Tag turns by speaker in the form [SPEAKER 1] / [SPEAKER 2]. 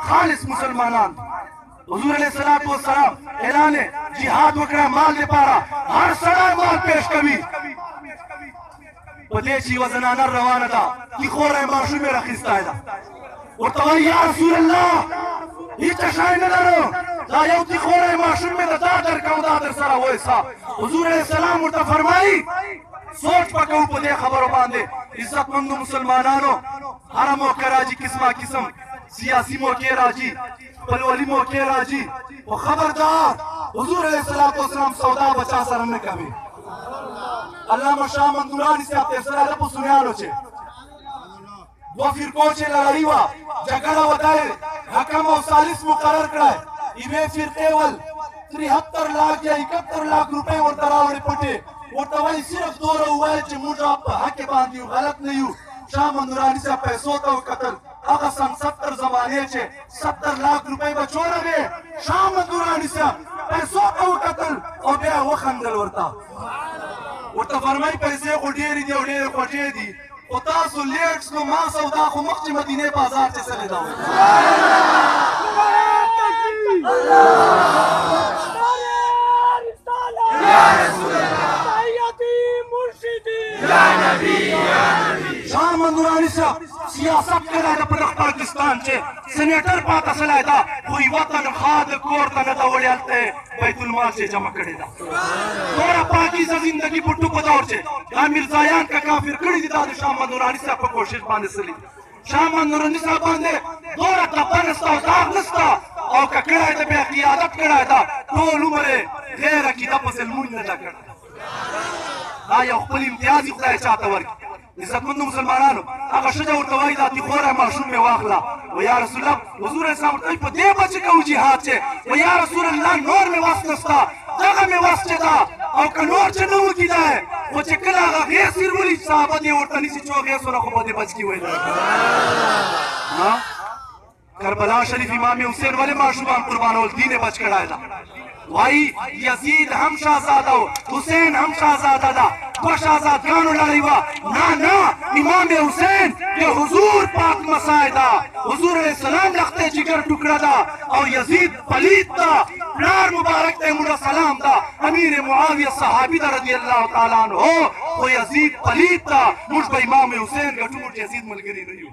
[SPEAKER 1] خالص مسلمانان حضور علیہ الصلوۃ والسلام اعلان جہاد وکړه مال لپاره هر سړی مال پیش کوي په دې چې یوه زنانه روانه ده تیخوری ماشوم یې راخیستی ده ورته وایي یا رسول الله هیڅ شی نه لرو دا یو تیخوری ماشوم مې د تا درکوم دا در سره وایسا حضور علیہ السلام ورته فرمایي سوچ پکو په دې خبرو باندې عزتمندو مسلمانانو هره موقع راځي قسمه قسم سیاسي موقع راځي خپلوالي موقع راځي خو خبردار حضور علیہ السلام سودا بچا سره نه کوي علامه شاه منظوراني صاحب تفسیر ده په سنیانو چې دوه فرقو چې لړۍ وه جګړه ودای حکم او ثالث مقرر کړی یوې فرقې ول 73 लाख یا 71 लाख روپۍ ورته راوړې پټې ورته وایي صرف دوره ووایه چې موږ په حق باندې یو غلط نه یو شاه منظوراني صاحب پیسو ته وکتل هغه سن 70 زمانې چې 70 लाख روپۍ به چوره وې شاه منظوراني صاحب پیسو ته وکتل او بیا یې وخندل ورته فرمایي پیسې خو ډېرې دي او ډېرې خوږې دي خو تاسو لیټس نو ما سودا خو مخکې مدینې بازار چې څلې ده شاه منظوراني صاحب سیاست کړی ده په دغه پاکستان چې سینیټر پاته سلی ده خو یوه تنخوا د کور ته نه ده وړې هلته یې بیت المال چې جمع کړې ده دومره پاکیزه زندګي په ټوکو دور چې دا میرزایان که کافر کړي دي دا د شاه منظوراني صاحب په کوشش باندې سلي شاه منظوراني صاحب باندې دومره تپه نسته او داغ نسته او که کړی ده بیا قیادت کړی ده ټول عمر یې غیر عقیده پسې لمونځ نه ده کړی دا یو خپل امتیاز یې خدای چاته ورکړي عزتمندو مسلمانانو هغه ښځه ورته وایي دا تیخوری ماشوم مې واخله و یا رسول الله حضور علیه السلام ورته وایي په دې به چې کوو جهاد چې و یا رسول الله نور مې وس نسته دغه مې وس چې ده او که نور چې نه وکړي دی خو چې کله هغه غیس یې ولي صحابه دې ورته نیسي چې غیسونه خو به دې بچ کي ویل کربلا شریف امام حسین ولې ماشومان قربانول دین یې بچ کړی ده وایي یزید هم شهزاده و حسین هم شهزاده ده دو شهزادګانو لړۍ وه نه امام حسین د حضور پاک مسای ده حضور علیه السلام لښتې جګر ټوکړه ده او یزید پلید ده پلار مبارک ته موږ سلام ده امیر معاویه صحابي ده رضی الله تعالی عنه خو یزید پلید ده موږ به امام حسین ګټو موږ یزید ملګري نه یو